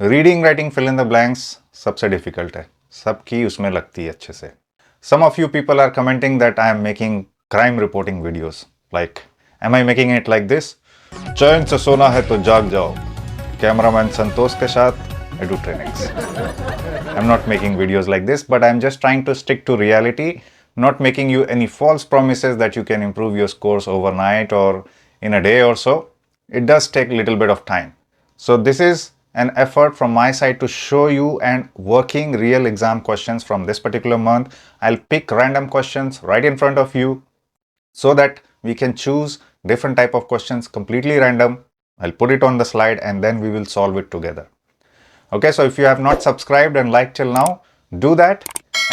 Reading writing fill in the blanks सबसे difficult है, सबकी उसमें लगती है अच्छे से. Some of you people are commenting that I am making crime reporting videos. Like, am I making it like this? चैन से सोना है तो जाग जाओ. Cameraman संतोष के साथ Edutrainex. I'm not making videos like this, but I'm just trying to stick to reality, not making you any false promises that you can improve your scores overnight or in a day or so. It does take a little bit of time. So this is an effort from my side to show you and working real exam questions from this particular month. I'll pick random questions right in front of you so that we can choose different type of questions completely random. I'll put it on the slide and then we will solve it together. Okay, so if you have not subscribed and liked till now, do that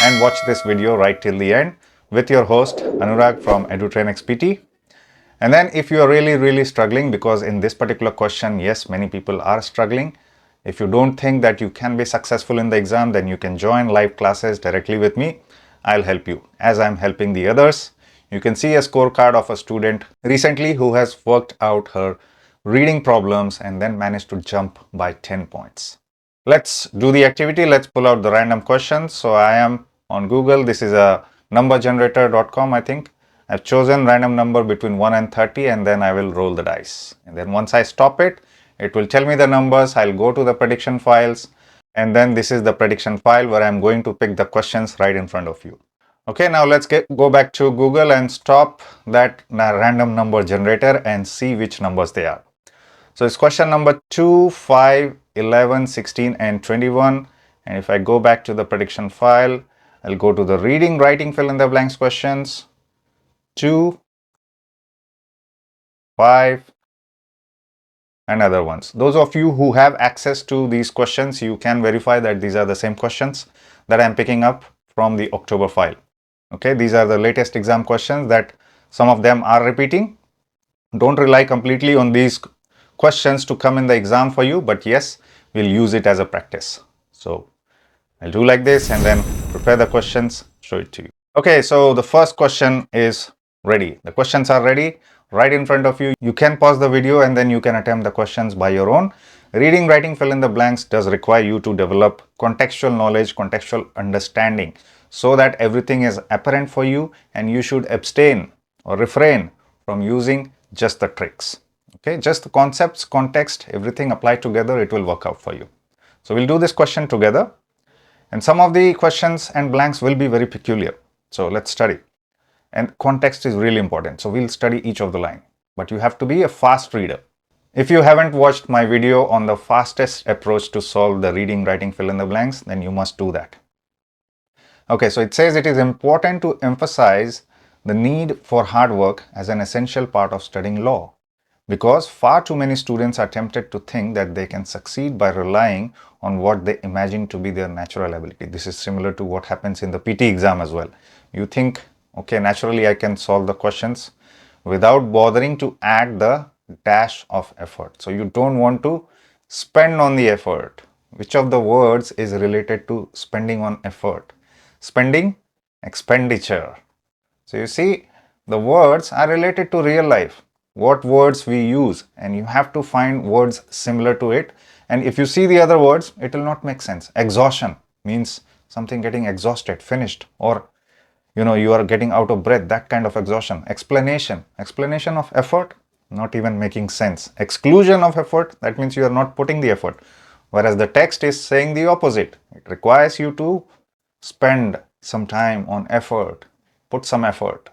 and watch this video right till the end with your host Anurag from Edutrainex PT. And then if you are really struggling, because in this particular question, yes, many people are struggling. If you don't think that you can be successful in the exam, then you can join live classes directly with me. I'll help you as I'm helping the others. You can see a scorecard of a student recently who has worked out her reading problems and then managed to jump by 10 points. Let's do the activity. Let's pull out the random questions. So I am on Google. This is a numbergenerator.com, I think. I've chosen random number between 1 and 30 and then I will roll the dice. And then once I stop it, it will tell me the numbers. I'll go to the prediction files and then this is the prediction file where I'm going to pick the questions right in front of you. Okay, now let's go back to Google and stop that random number generator and see which numbers they are. So it's question number 2, 5, 11, 16 and 21. And if I go back to the prediction file, I'll go to the reading, writing, fill in the blanks questions. 2, 5 and other ones. Those of you who have access to these questions, you can verify that these are the same questions that I'm picking up from the October file. Okay, these are the latest exam questions that some of them are repeating. Don't rely completely on these questions to come in the exam for you, but yes, we'll use it as a practice. So I'll do like this and then prepare the questions, show it to you. Okay, so the first question is ready. The questions are ready right in front of you. You can pause the video and then you can attempt the questions by your own. Reading, writing, fill in the blanks does require you to develop contextual knowledge, contextual understanding so that everything is apparent for you and you should abstain or refrain from using just the tricks. Okay, just the concepts, context, everything applied together, it will work out for you. So we'll do this question together. And some of the questions and blanks will be very peculiar. So let's study. And context is really important. So we'll study each of the line. But you have to be a fast reader. If you haven't watched my video on the fastest approach to solve the reading, writing, fill in the blanks, then you must do that. Okay, so it says it is important to emphasize the need for hard work as an essential part of studying law, because far too many students are tempted to think that they can succeed by relying on what they imagine to be their natural ability. This is similar to what happens in the PT exam as well. You think, okay, naturally I can solve the questions without bothering to add the dash of effort. So you don't want to spend on the effort. Which of the words is related to spending on effort? Spending, expenditure. So you see, the words are related to real life. What words we use, and you have to find words similar to it. And if you see the other words, it will not make sense. Exhaustion means something getting exhausted, finished, or you are getting out of breath, that kind of exhaustion. Explanation of effort, not even making sense. Exclusion of effort, that means you are not putting the effort. Whereas the text is saying the opposite. It requires you to spend some time on effort, put some effort.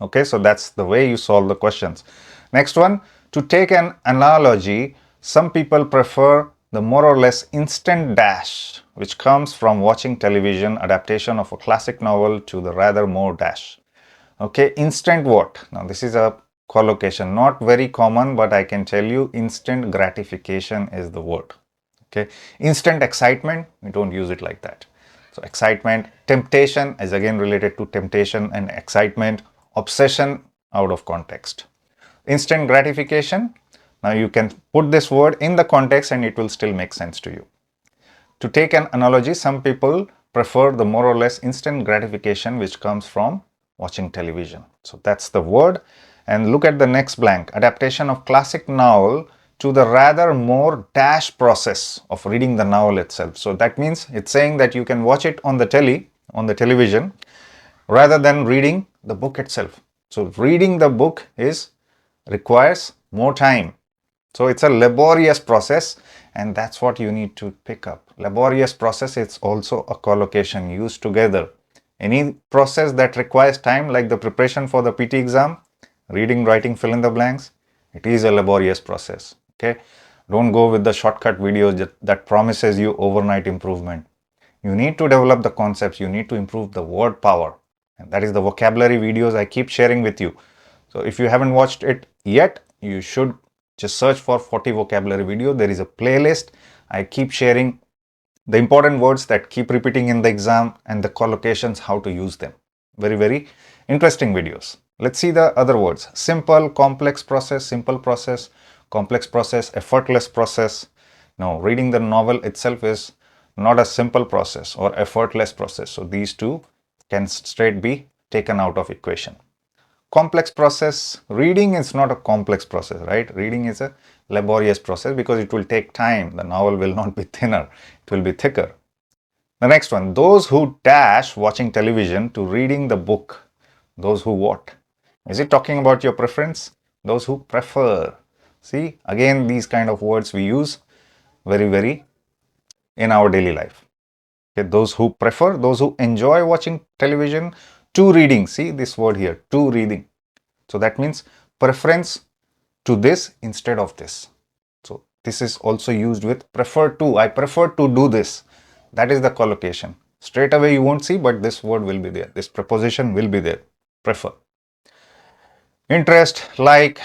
Okay, so that's the way you solve the questions. Next one, to take an analogy, some people prefer the more or less instant dash, which comes from watching television adaptation of a classic novel to the rather more dash. Okay, instant what? Now this is a collocation, not very common, but I can tell you instant gratification is the word. Okay, instant excitement, we don't use it like that. So excitement, temptation is again related to temptation and excitement. Obsession, out of context. Instant gratification, now you can put this word in the context and it will still make sense to you. To take an analogy, some people prefer the more or less instant gratification which comes from watching television. So that's the word. And look at the next blank. Adaptation of classic novel to the rather more dash process of reading the novel itself. So that means it's saying that you can watch it on the television, rather than reading the book itself. So reading the book requires more time. So it's a laborious process, and that's what you need to pick up. Laborious process, it's also a collocation used together. Any process that requires time, like the preparation for the PT exam, reading, writing, fill in the blanks, it is a laborious process. Okay, don't go with the shortcut videos that promises you overnight improvement. You need to develop the concepts, you need to improve the word power, and that is the vocabulary videos I keep sharing with you. So if you haven't watched it yet, you should just search for 40 vocabulary video. There is a playlist. I keep sharing the important words that keep repeating in the exam and the collocations, how to use them. Very, very interesting videos. Let's see the other words. Simple, complex process, simple process, complex process, effortless process. Now, reading the novel itself is not a simple process or effortless process. So these two can straight be taken out of equation. Complex process, reading is not a complex process, right? Reading is a laborious process because it will take time. The novel will not be thinner, it will be thicker. The next one, those who dash watching television to reading the book. Those who what? Is it talking about your preference? Those who prefer. See, again, these kind of words we use very in our daily life. Okay, those who prefer, those who enjoy watching television to reading. See this word here, to reading. So that means preference to this instead of this. So this is also used with prefer to. I prefer to do this. That is the collocation. Straight away you won't see, but this word will be there. This preposition will be there. Prefer. Interest, like,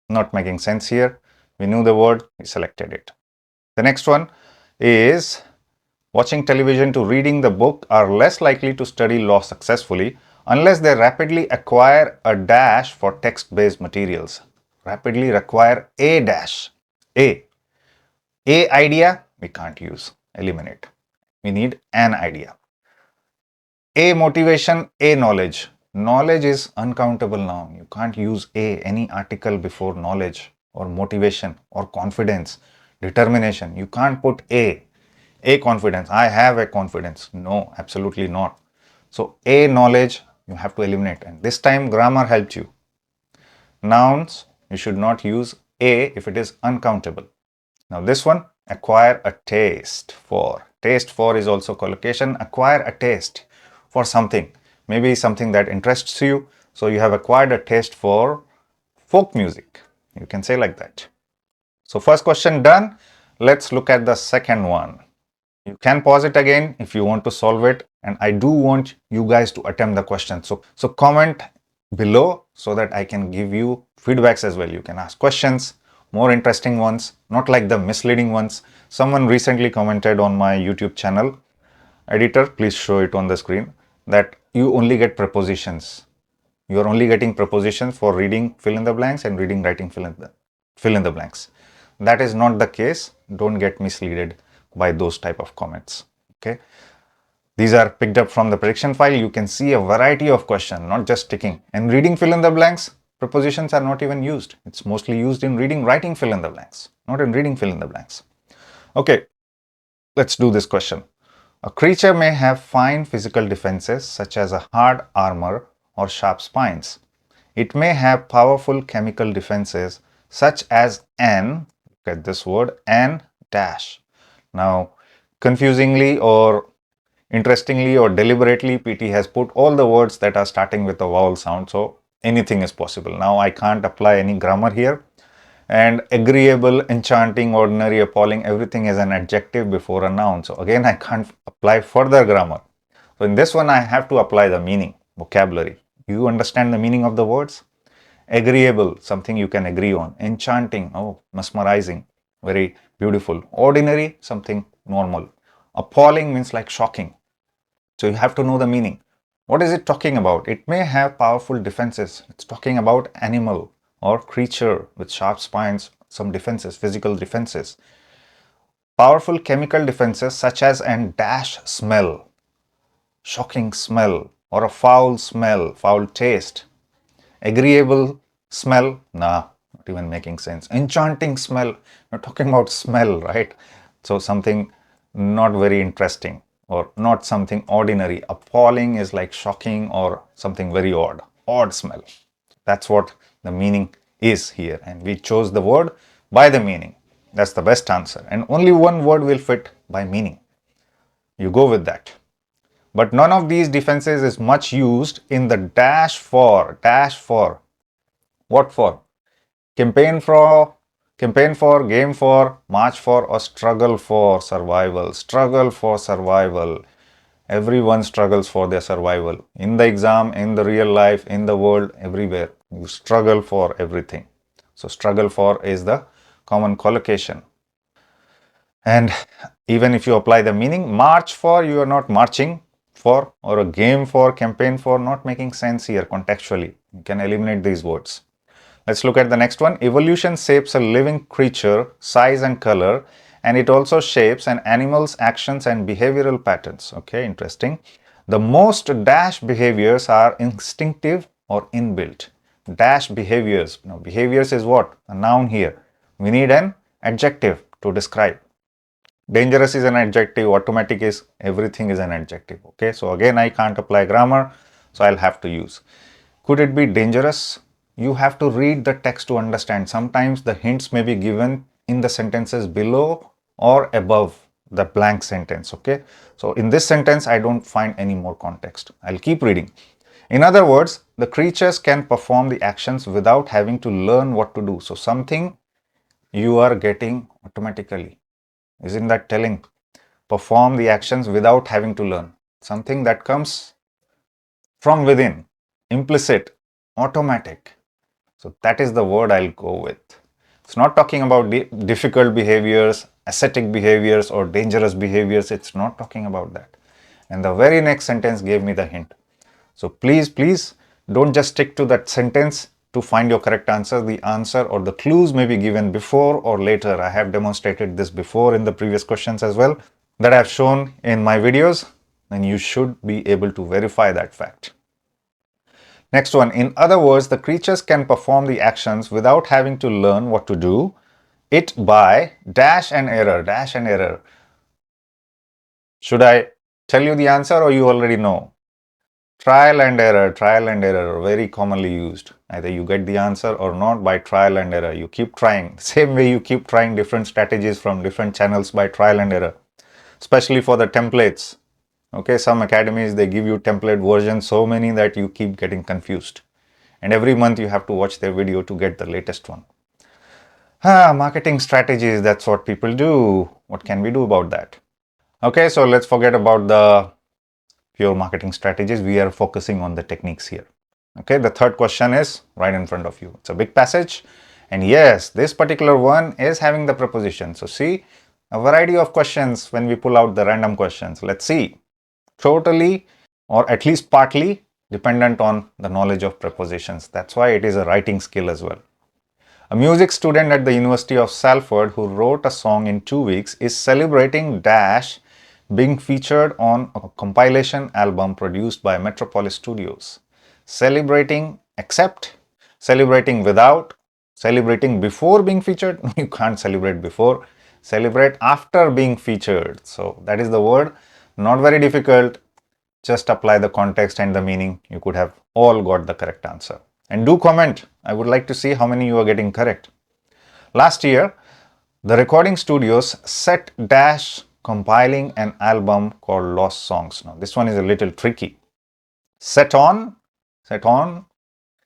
not making sense here. We knew the word, we selected it. The next one is watching television to reading the book are less likely to study law successfully unless they rapidly acquire a dash for text-based materials. Rapidly require a dash. A idea, we can't use. Eliminate. We need an idea. A motivation, a knowledge. Knowledge is uncountable now. You can't use any article before knowledge or motivation or confidence, determination. You can't put a confidence. I have a confidence. No, absolutely not. So a knowledge you have to eliminate, and this time grammar helped you. Nouns, you should not use a if it is uncountable. Now this one, acquire a taste for. Taste for is also collocation. Acquire a taste for something, maybe something that interests you. So you have acquired a taste for folk music. You can say like that. So first question done. Let's look at the second one. You can pause it again if you want to solve it, and I do want you guys to attempt the question. So comment below so that I can give you feedbacks as well. You can ask questions, more interesting ones, not like the misleading ones. Someone recently commented on my YouTube channel, editor, please show it on the screen, that you only get prepositions. You are only getting prepositions for reading fill in the blanks and reading writing fill in the blanks. That is not the case. Don't get misled by those type of comments. Okay, these are picked up from the prediction file. You can see a variety of questions, not just ticking. And reading fill in the blanks, prepositions are not even used. It's mostly used in reading writing fill in the blanks, not in reading fill in the blanks. Okay, let's do this question. A creature may have fine physical defenses such as a hard armor or sharp spines. It may have powerful chemical defenses such as an, look at this word, an dash. Now, confusingly or interestingly or deliberately, PT has put all the words that are starting with a vowel sound. So anything is possible. Now I can't apply any grammar here. And agreeable, enchanting, ordinary, appalling, everything is an adjective before a noun. So again, I can't apply further grammar. So in this one, I have to apply the meaning, vocabulary. You understand the meaning of the words? Agreeable, something you can agree on. Enchanting, oh, mesmerizing, very beautiful. Ordinary, something normal. Appalling means like shocking. So you have to know the meaning. What is it talking about? It may have powerful defenses. It's talking about animal or creature with sharp spines, some defenses, physical defenses. Powerful chemical defenses such as an dash smell, shocking smell, or a foul smell, foul taste. Agreeable smell, nah, not even making sense. Enchanting smell, we're talking about smell, right? So something not very interesting or not something ordinary. Appalling is like shocking or something very odd smell. That's what the meaning is here, and we chose the word by the meaning. That's the best answer, and only one word will fit by meaning. You go with that. But none of these defenses is much used in the dash for. What for? Campaign for, game for, march for, or struggle for survival. Struggle for survival. Everyone struggles for their survival. In the exam, in the real life, in the world, everywhere. You struggle for everything. So struggle for is the common collocation. And even if you apply the meaning, march for, you are not marching for, or a game for, campaign for, not making sense here contextually. You can eliminate these words. Let's look at the next one. Evolution shapes a living creature, size and color, and it also shapes an animal's actions and behavioral patterns. Okay, interesting. The most dash behaviors are instinctive or inbuilt. Dash behaviors. Now, behaviors is what? A noun here. We need an adjective to describe. Dangerous is an adjective, automatic is, everything is an adjective. Okay, so again, I can't apply grammar, so I'll have to use. Could it be dangerous? You have to read the text to understand. Sometimes the hints may be given in the sentences below or above the blank sentence. Okay, so in this sentence, I don't find any more context. I'll keep reading. In other words, the creatures can perform the actions without having to learn what to do. So something you are getting automatically. Isn't that telling? Perform the actions without having to learn. Something that comes from within, implicit, automatic. So that is the word I'll go with. It's not talking about difficult behaviors, ascetic behaviors, or dangerous behaviors. It's not talking about that. And the very next sentence gave me the hint. So please don't just stick to that sentence to find your correct answer. The answer or the clues may be given before or later. I have demonstrated this before in the previous questions as well that I have shown in my videos, and you should be able to verify that fact. Next one, in other words, the creatures can perform the actions without having to learn what to do it by dash and error, dash and error. Should I tell you the answer or you already know? Trial and error, very commonly used. Either you get the answer or not by trial and error. You keep trying. Same way you keep trying different strategies from different channels by trial and error. Especially for the templates. Okay, some academies, they give you template versions so many that you keep getting confused. And every month you have to watch their video to get the latest one. Marketing strategies, that's what people do. What can we do about that? Okay, so let's forget about the pure marketing strategies. We are focusing on the techniques here. Okay, the third question is right in front of you. It's a big passage. And yes, this particular one is having the preposition. So see, a variety of questions when we pull out the random questions. Let's see. Totally or at least partly dependent on the knowledge of prepositions. That's why it is a writing skill as well. A music student at the University of Salford who wrote a song in 2 weeks is celebrating dash being featured on a compilation album produced by Metropolis Studios. Celebrating except, celebrating without, celebrating before being featured. You can't celebrate before. Celebrate after being featured. So that is the word. Not very difficult. Just apply the context and the meaning. You could have all got the correct answer. And do comment. I would like to see how many you are getting correct. Last year, the recording studios set dash compiling an album called Lost Songs. Now, this one is a little tricky. Set on.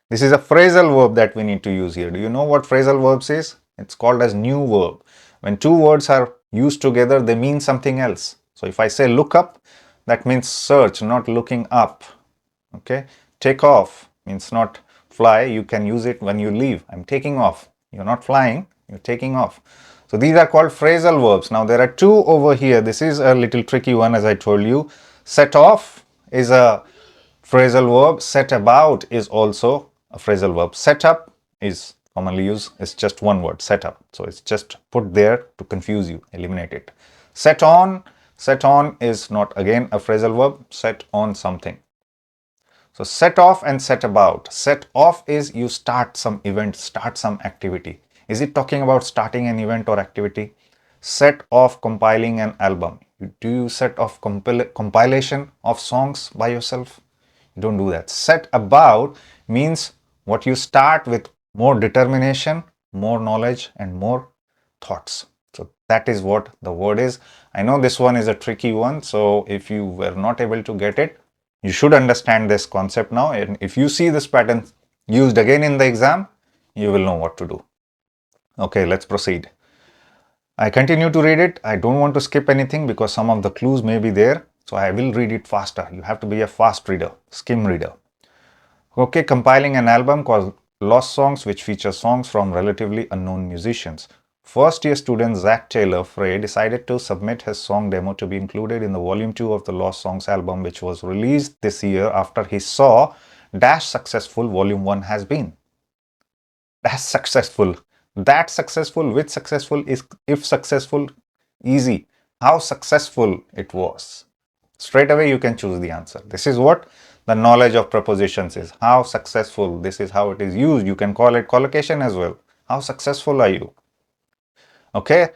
This is a phrasal verb that we need to use here. Do you know what phrasal verbs is? It's called as new verb. When two words are used together, they mean something else. So if I say look up, that means search, not looking up. Okay. Take off means not fly. You can use it when you leave. I'm taking off. You're not flying, you're taking off. So these are called phrasal verbs. Now there are two over here. This is a little tricky one, as I told you. Set off is a phrasal verb. Set about is also a phrasal verb. Set up is commonly used. It's just one word, set up. So it's just put there to confuse you. Eliminate it. Set on is not again a phrasal verb. Set on something. So set off and set about. Set off is you start some event, start some activity. Is it talking about starting an event or activity? Set off compiling an album. Do you set off compilation of songs by yourself? You don't do that. Set about means what you start with more determination, more knowledge, and more thoughts. So that is what the word is. I know this one is a tricky one. So if you were not able to get it, you should understand this concept now. And if you see this pattern used again in the exam, you will know what to do. Okay, let's proceed. I continue to read it. I don't want to skip anything because some of the clues may be there. So I will read it faster. You have to be a fast reader, skim reader. Okay, compiling an album called Lost Songs, which features songs from relatively unknown musicians. First year student Zach Taylor Frey decided to submit his song demo to be included in the volume 2 of the Lost Songs album, which was released this year after he saw dash successful volume 1 has been. Dash successful. That successful, which successful is if successful, easy. How successful it was. Straight away you can choose the answer. This is what the knowledge of prepositions is. How successful. This is how it is used. You can call it collocation as well. How successful are you? Okay.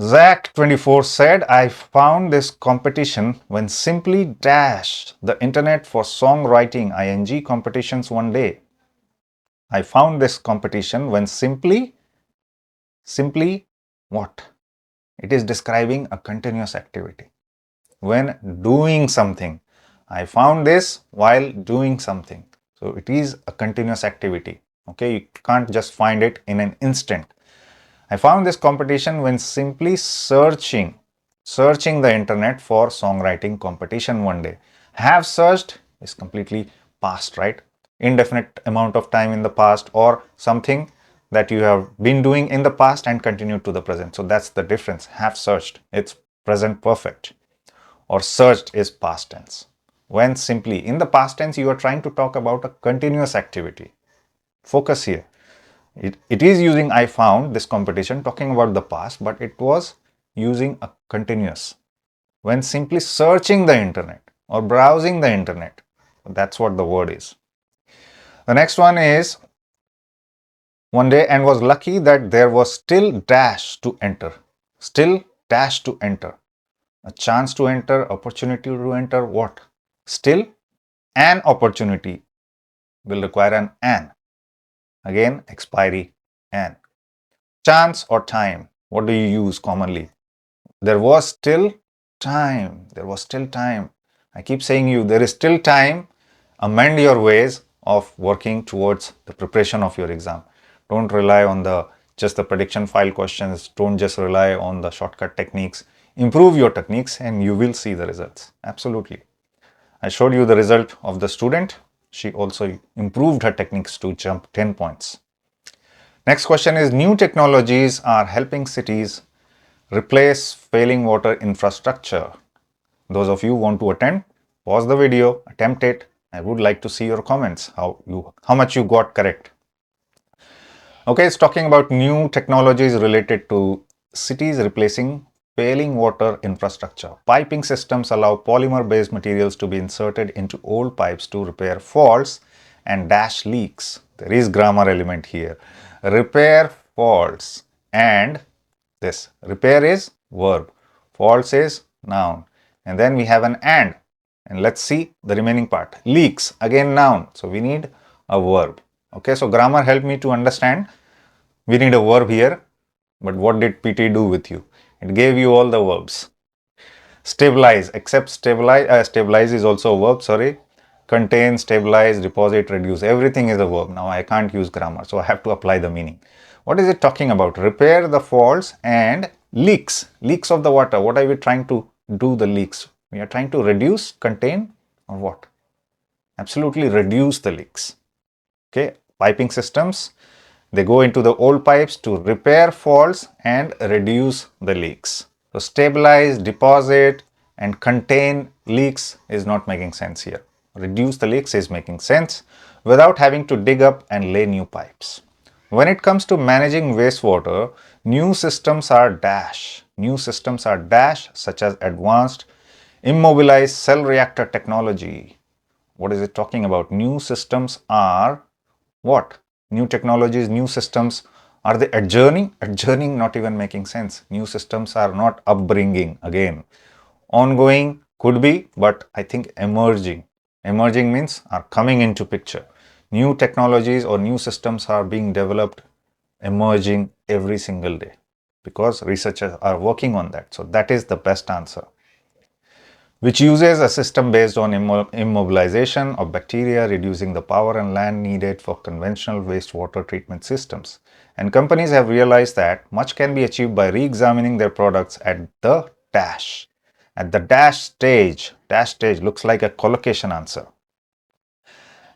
Zach 24 said, I found this competition when simply dash the internet for songwriting ing competitions one day. I found this competition when simply what? It is describing a continuous activity. When doing something. I found this while doing something. So it is a continuous activity. Okay, you can't just find it in an instant. I found this competition when simply searching the internet for songwriting competition one day. Have searched is completely past, right? Indefinite amount of time in the past, or something that you have been doing in the past and continued to the present. So that's the difference. Have searched, it's present perfect, or searched is past tense. When simply in the past tense, you are trying to talk about a continuous activity. Focus here. It is using I found this competition talking about the past, but it was using a continuous. When simply searching the internet or browsing the internet, that's what the word is. The next one is one day and was lucky that there was still dash to enter. Still dash to enter. A chance to enter, opportunity to enter, what? Still an opportunity will require an. Again, expiry, an. Chance or time, what do you use commonly? There was still time. There was still time. I keep saying you, there is still time. Amend your ways of working towards the preparation of your exam. Don't rely on just the prediction file questions. Don't just rely on the shortcut techniques. Improve your techniques and you will see the results. Absolutely. I showed you the result of the student. She also improved her techniques to jump 10 points. Next question is, new technologies are helping cities replace failing water infrastructure. Those of you who want to attend, pause the video, attempt it. I would like to see your comments, how much you got correct. Okay, it's talking about new technologies related to cities replacing failing water infrastructure. Piping systems allow polymer-based materials to be inserted into old pipes to repair faults and dash leaks. There is grammar element here. Repair faults, and this repair is verb, faults is noun, and then we have an and let's see the remaining part. Leaks, again noun, so we need a verb. Okay, so grammar helped me to understand we need a verb here. But what did PT do with you? It gave you all the verbs. Stabilize, except stabilize is also a verb, sorry. Contain, stabilize, deposit, reduce, everything is a verb. Now I can't use grammar, so I have to apply the meaning. What is it talking about? Repair the faults and leaks. Leaks of the water. What are we trying to do the leaks? We are trying to reduce, contain, or what? Absolutely reduce the leaks. Okay, piping systems. They go into the old pipes to repair faults and reduce the leaks. So stabilize, deposit, and contain leaks is not making sense here. Reduce the leaks is making sense without having to dig up and lay new pipes. When it comes to managing wastewater, new systems are dash. New systems are dash, such as advanced immobilized cell reactor technology. What is it talking about? New systems are what? New technologies, new systems. Are they adjourning? Adjourning, not even making sense. New systems are not upbringing again. Ongoing could be, but I think emerging. Emerging means are coming into picture. New technologies or new systems are being developed, emerging every single day because researchers are working on that. So that is the best answer, which uses a system based on immobilization of bacteria, reducing the power and land needed for conventional wastewater treatment systems. And companies have realized that much can be achieved by re-examining their products at the dash. At the dash stage looks like a collocation answer.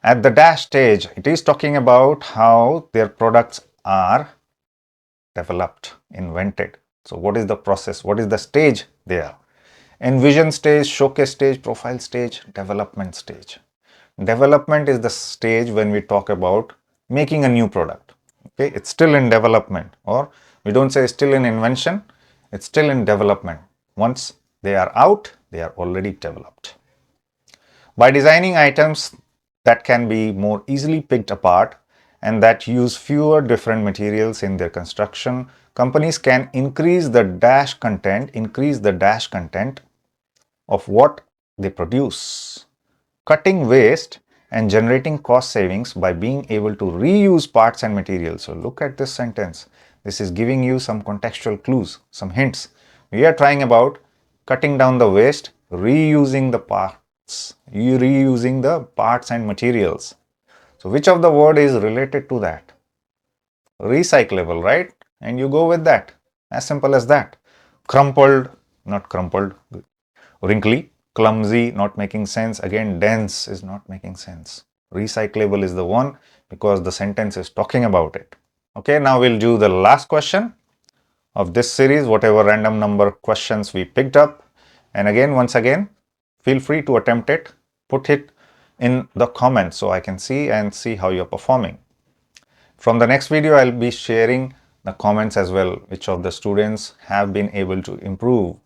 At the dash stage, it is talking about how their products are developed, invented. So what is the process? What is the stage there? Envision stage, showcase stage, profile stage, development stage. Development is the stage when we talk about making a new product. Okay, it's still in development, or we don't say still in invention, it's still in development. Once they are out, they are already developed. By designing items that can be more easily picked apart and that use fewer different materials in their construction, companies can increase the dash content of what they produce, cutting waste and generating cost savings by being able to reuse parts and materials. So look at this sentence. This is giving you some contextual clues, some hints. We are trying about cutting down the waste, reusing the parts and materials. So which of the word is related to that? Recyclable, right? And you go with that. As simple as that. Crumpled, not crumpled, wrinkly, clumsy, not making sense. Again, dense is not making sense. Recyclable is the one because the sentence is talking about it. Okay, now we'll do the last question of this series, whatever random number questions we picked up. And again, once again, feel free to attempt it. Put it in the comments so I can see how you're performing. From the next video, I'll be sharing the comments as well, which of the students have been able to improve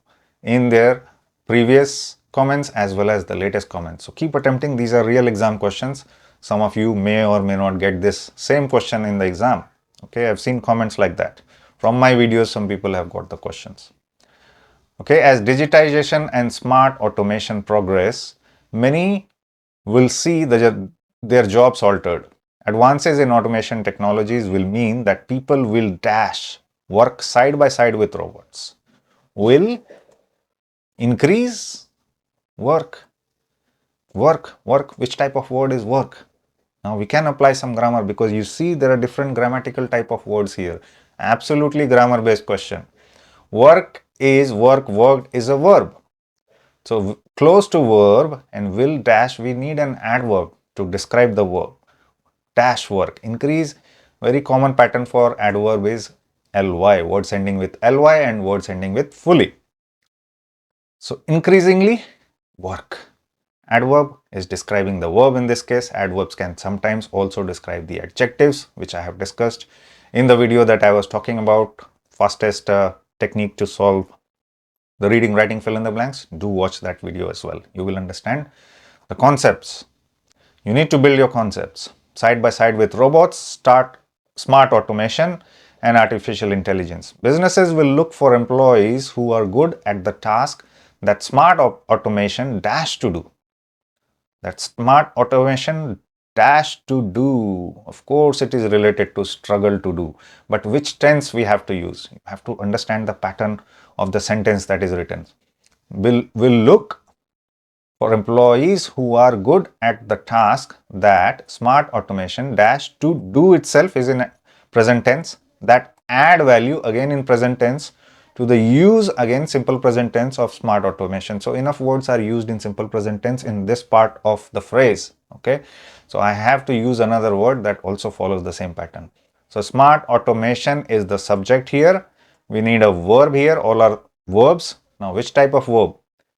in their previous comments as well as the latest comments. So keep attempting. These are real exam questions. Some of you may or may not get this same question in the exam. Okay, I've seen comments like that. From my videos, some people have got the questions. Okay, as digitization and smart automation progress, many will see their jobs altered. Advances in automation technologies will mean that people will dash work side by side with robots. Will increase work. Which type of word is work? Now we can apply some grammar because you see there are different grammatical type of words here. Absolutely grammar based question. Work is work, worked is a verb. So close to verb and will dash, we need an adverb to describe the verb. Dash work. Increase, very common pattern for adverb is ly, words ending with ly and words ending with fully. So increasingly work. Adverb is describing the verb in this case. Adverbs can sometimes also describe the adjectives, which I have discussed in the video that I was talking about, fastest technique to solve the reading, writing, fill in the blanks. Do watch that video as well. You will understand the concepts. You need to build your concepts side by side with robots, smart automation and artificial intelligence. Businesses will look for employees who are good at the task that smart automation dash to do. That smart automation dash to do. Of course, it is related to struggle to do. But which tense we have to use? You have to understand the pattern of the sentence that is written. Will look for employees who are good at the task that smart automation dash to do itself is in present tense, that add value again in present tense, to the use again simple present tense of smart automation. So enough words are used in simple present tense in this part of the phrase. Okay, so I have to use another word that also follows the same pattern. So smart automation is the subject here. We need a verb here. All are verbs. Now which type of verb?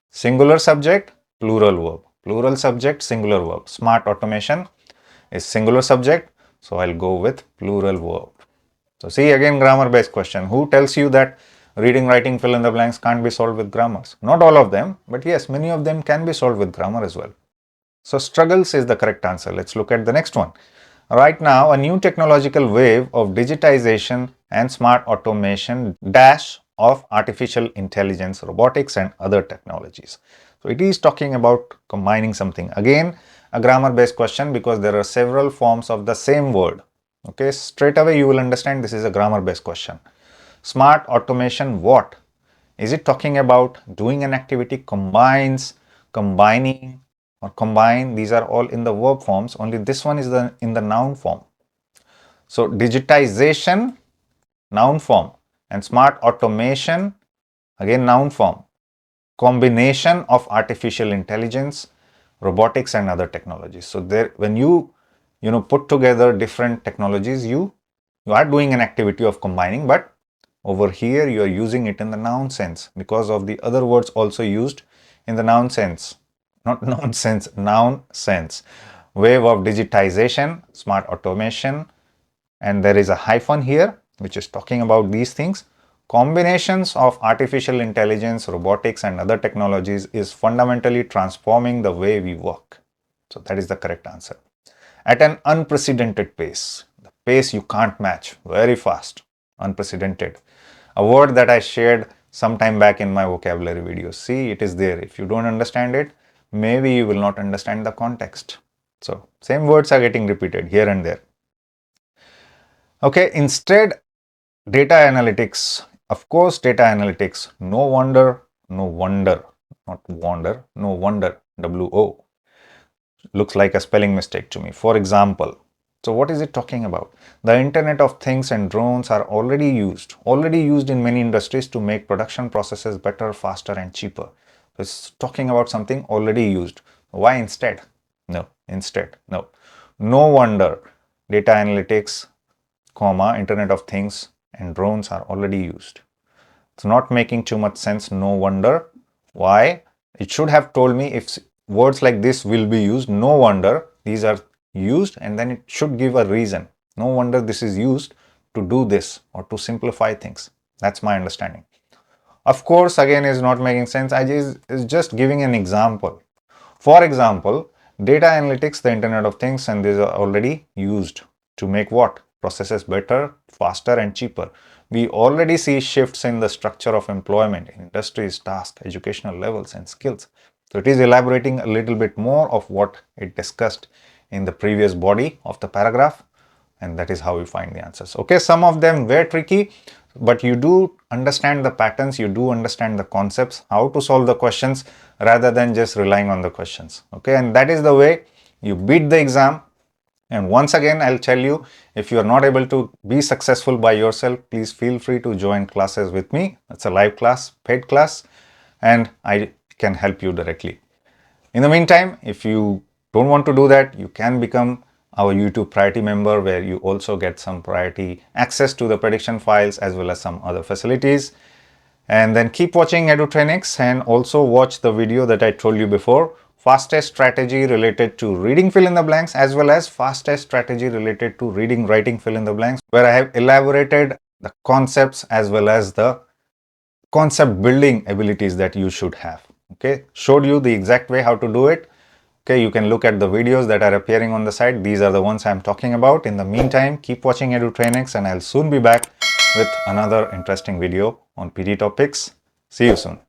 Singular subject, plural verb. Plural subject, singular verb. Smart automation is singular subject, so I'll go with plural verb. So see, again grammar based question. Who tells you that reading, writing, fill in the blanks can't be solved with grammars? Not all of them, but yes, many of them can be solved with grammar as well. So struggles is the correct answer. Let's look at the next one. Right now, a new technological wave of digitization and smart automation dash of artificial intelligence, robotics and other technologies. So it is talking about combining something. Again, a grammar based question because there are several forms of the same word. Okay, straight away you will understand this is a grammar based question. Smart automation what? Is it talking about doing an activity combines, combining or combine? These are all in the verb forms. Only this one is in the noun form. So digitization, noun form, and smart automation, again noun form. Combination of artificial intelligence, robotics and other technologies. So there, when you put together different technologies, you are doing an activity of combining, but over here you are using it in the noun sense because of the other words also used in the noun sense. Not nonsense, noun sense. Wave of digitization, smart automation, and there is a hyphen here which is talking about these things. Combinations of artificial intelligence, robotics and other technologies is fundamentally transforming the way we work. So that is the correct answer. At an unprecedented pace, the pace you can't match, very fast, unprecedented. A word that I shared some time back in my vocabulary videos. See, it is there. If you don't understand it, maybe you will not understand the context. So same words are getting repeated here and there. Okay, instead, data analytics, of course, data analytics, no wonder, not wonder, no wonder, W-O, looks like a spelling mistake to me. For example, so what is it talking about? The Internet of Things and drones are already used in many industries to make production processes better, faster and cheaper. So it's talking about something already used. Why instead? No, instead, no. No wonder data analytics, comma, Internet of Things and drones are already used. It's not making too much sense, no wonder. Why? It should have told me if words like this will be used, no wonder these are used, and then it should give a reason. No wonder this is used to do this or to simplify things. That's my understanding. Of course, again, is not making sense. I is just giving an example. For example, data analytics, the Internet of Things, and these are already used to make what? Processes better, faster and cheaper. We already see shifts in the structure of employment, industries, tasks, educational levels and skills. So it is elaborating a little bit more of what it discussed in the previous body of the paragraph, and that is how we find the answers. Okay, some of them were tricky, but you do understand the patterns, you do understand the concepts, how to solve the questions rather than just relying on the questions. Okay, and that is the way you beat the exam. And once again, I'll tell you, if you are not able to be successful by yourself, please feel free to join classes with me. It's a live class, paid class, and I can help you directly. In the meantime, if you don't want to do that, you can become our YouTube priority member, where you also get some priority access to the prediction files as well as some other facilities. And then keep watching Edutrainex and also watch the video that I told you before, fastest strategy related to reading fill in the blanks as well as fastest strategy related to reading writing fill in the blanks, where I have elaborated the concepts as well as the concept building abilities that you should have. Okay, showed you the exact way how to do it. Okay, you can look at the videos that are appearing on the side. These are the ones I'm talking about. In the meantime, keep watching Edutrainex and I'll soon be back with another interesting video on PT topics. See you soon.